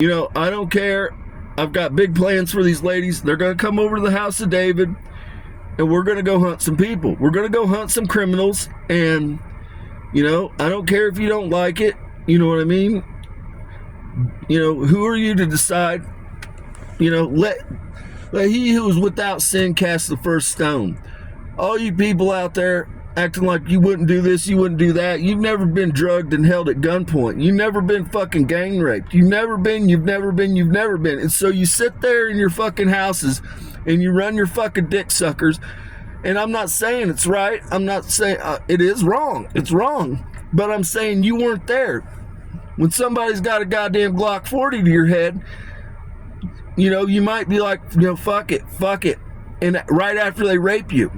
You know, I don't care. I've got big plans for these ladies. They're going to come over to the house of David, and we're going to go hunt some people. We're going to go hunt some criminals, and, you know, I don't care if you don't like it. You know what I mean? You know, who are you to decide? You know, let he who is without sin cast the first stone. All you people out there acting like you wouldn't do this, you wouldn't do that. You've never been drugged and held at gunpoint. You've never been fucking gang raped. You've never been. And so you sit there in your fucking houses and you run your fucking dick suckers. And I'm not saying it's right. I'm not saying it is wrong. It's wrong. But I'm saying you weren't there. When somebody's got a goddamn Glock 40 to your head, you know, you might be like, you know, fuck it. And right after they rape you.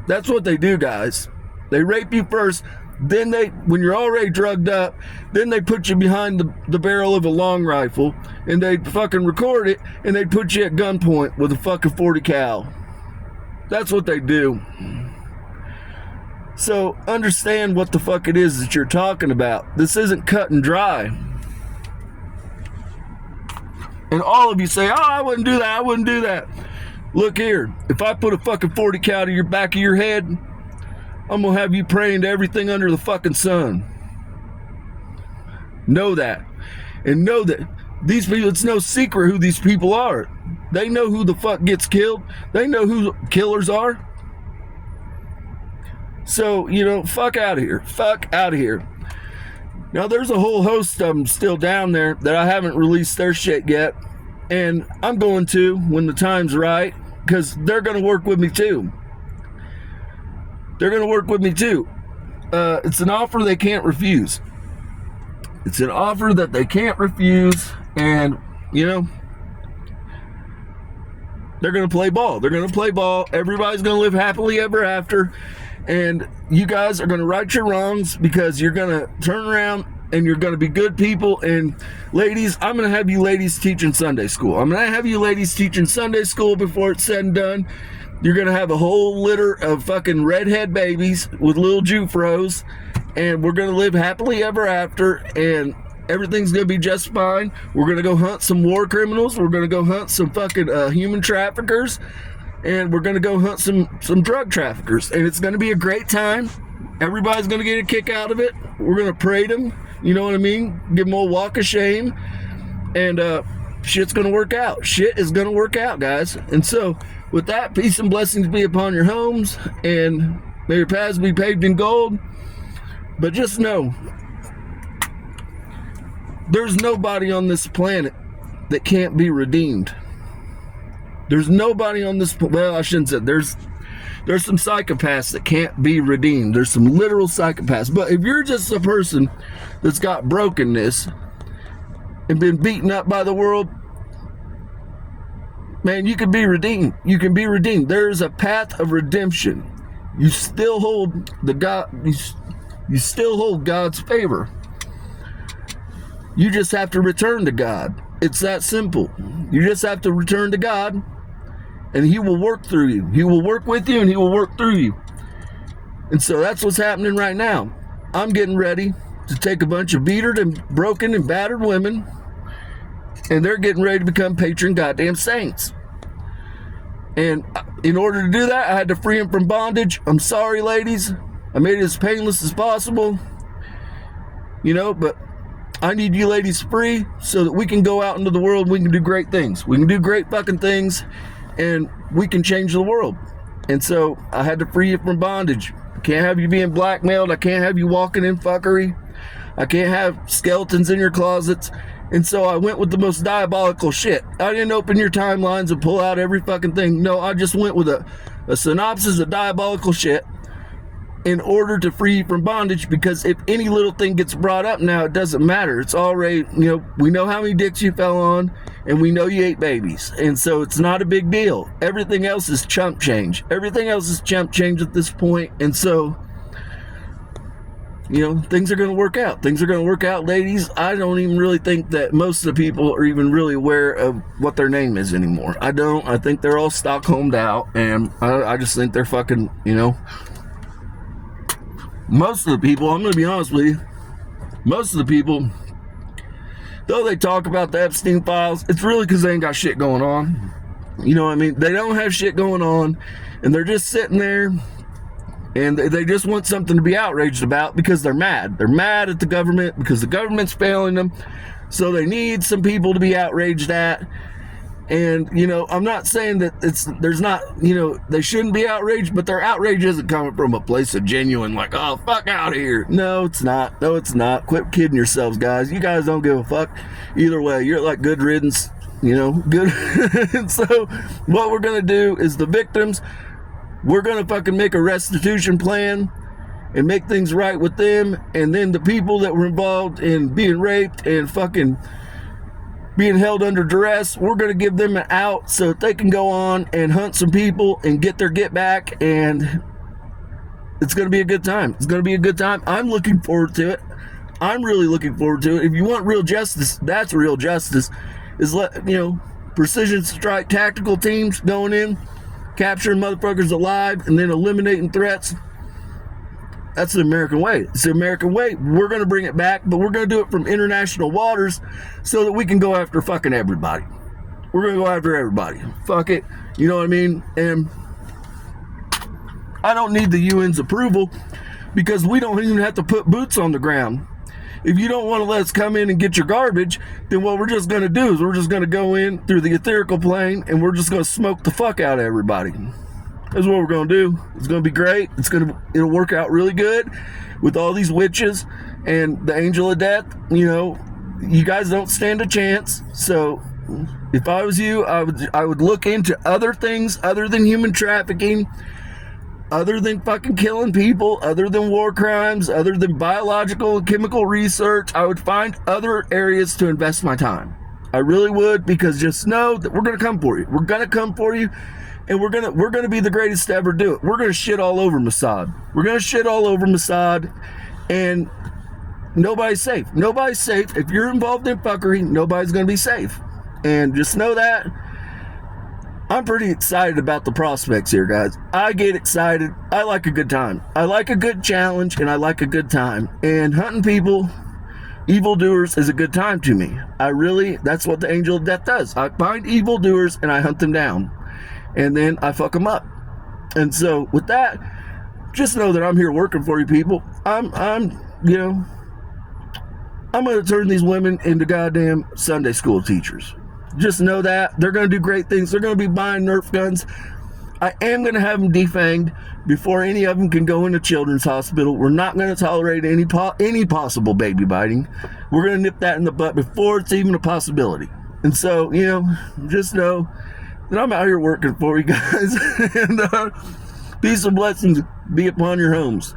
That's what they do, guys. They rape you first, then when you're already drugged up, then they put you behind the barrel of a long rifle, and they fucking record it, and they put you at gunpoint with a fucking 40 cal. That's what they do. So understand what the fuck it is that you're talking about. This isn't cut and dry. And all of you say, oh, I wouldn't do that. Look here, if I put a fucking 40 cal to your back of your head, I'm gonna have you praying to everything under the fucking sun. Know that. And know that these people, it's no secret who these people are. They know who the fuck gets killed. They know who killers are. So, you know, fuck out of here. Fuck out of here. Now, there's a whole host of them still down there that I haven't released their shit yet. And I'm going to when the time's right, because they're going to work with me too. They're going to work with me too. It's an offer they can't refuse. It's an offer that they can't refuse. And, you know, they're going to play ball. They're going to play ball. Everybody's going to live happily ever after. And you guys are going to right your wrongs, because you're going to turn around and you're going to be good people. And ladies, I'm going to have you ladies teaching Sunday school. I'm going to have you ladies teaching Sunday school before it's said and done. You're going to have a whole litter of fucking redhead babies with little Jufros, and we're going to live happily ever after, and everything's going to be just fine. We're going to go hunt some war criminals. We're going to go hunt some fucking human traffickers, and we're going to go hunt some drug traffickers, and it's going to be a great time. Everybody's going to get a kick out of it. We're going to parade them, you know what I mean? Give them a walk of shame, and shit's going to work out. Shit is going to work out, guys. And so, with that, peace and blessings be upon your homes, and may your paths be paved in gold. But just know, there's nobody on this planet that can't be redeemed. There's nobody on this, well, I shouldn't say, there's some psychopaths that can't be redeemed. There's some literal psychopaths. But if you're just a person that's got brokenness and been beaten up by the world, man, you can be redeemed. You can be redeemed. There's a path of redemption. You still hold you still hold God's favor. You just have to return to God. It's that simple. You just have to return to God, and He will work through you. He will work with you, and He will work through you. And so that's what's happening right now. I'm getting ready to take a bunch of beatered and broken and battered women, and they're getting ready to become patron goddamn saints. And in order to do that, I had to free them from bondage. I'm sorry, ladies. I made it as painless as possible. You know, but I need you ladies free so that we can go out into the world and we can do great things. We can do great fucking things, and we can change the world. And so I had to free you from bondage. I can't have you being blackmailed. I can't have you walking in fuckery. I can't have skeletons in your closets. And so I went with the most diabolical shit. I didn't open your timelines and pull out every fucking thing. No, I just went with a synopsis of diabolical shit in order to free you from bondage, because if any little thing gets brought up now, it doesn't matter. It's already, you know, we know how many dicks you fell on, and we know you ate babies. And so it's not a big deal. Everything else is chump change. Everything else is chump change at this point. And so, you know, things are going to work out. Things are going to work out, ladies. I don't even really think that most of the people are even really aware of what their name is anymore. I don't. I think they're all Stockholmed out, and I just think they're fucking, you know, most of the people, I'm going to be honest with you, most of the people though they talk about the Epstein files, it's really because they ain't got shit going on. You know what I mean? They don't have shit going on, and they're just sitting there, and they just want something to be outraged about because they're mad. They're mad at the government because the government's failing them, so they need some people to be outraged at. And, you know, I'm not saying that there's not, you know, they shouldn't be outraged, but their outrage isn't coming from a place of genuine, like, oh, fuck out of here. No, it's not. No, it's not. Quit kidding yourselves, guys. You guys don't give a fuck. Either way, you're like good riddance, you know, good. And so what we're going to do is the victims, we're going to fucking make a restitution plan and make things right with them. And then the people that were involved in being raped and fucking being held under duress, we're going to give them an out so that they can go on and hunt some people and get their get back, and it's going to be a good time. It's going to be a good time. I'm looking forward to it. I'm really looking forward to it. If you want real justice, that's real justice, is precision strike tactical teams going in, capturing motherfuckers alive, and then eliminating threats. That's the American way. It's the American way. We're going to bring it back, but we're going to do it from international waters so that we can go after fucking everybody. We're going to go after everybody. Fuck it. You know what I mean? And I don't need the UN's approval because we don't even have to put boots on the ground. If you don't want to let us come in and get your garbage, then what we're just going to do is we're just going to go in through the etherical plane and we're just going to smoke the fuck out of everybody. That's what we're going to do. It's going to be great. It'll work out really good with all these witches and the angel of death. You know, you guys don't stand a chance. So if I was you, I would look into other things other than human trafficking, other than fucking killing people, other than war crimes, other than biological and chemical research. I would find other areas to invest my time. I really would, because just know that we're going to come for you. We're going to come for you. And we're gonna be the greatest to ever do it. We're gonna shit all over Mossad. We're gonna shit all over Mossad, and nobody's safe. Nobody's safe. If you're involved in fuckery, nobody's gonna be safe. And just know that. I'm pretty excited about the prospects here, guys. I get excited. I like a good time. I like a good challenge, and I like a good time. And hunting people, evildoers, is a good time to me. That's what the angel of death does. I find evildoers and I hunt them down. And then I fuck them up. And so with that, just know that I'm here working for you people. I'm going to turn these women into goddamn Sunday school teachers. Just know that. They're going to do great things. They're going to be buying Nerf guns. I am going to have them defanged before any of them can go into children's hospital. We're not going to tolerate any possible baby biting. We're going to nip that in the butt before it's even a possibility. And so, just know that I'm out here working for you guys. And peace and blessings be upon your homes.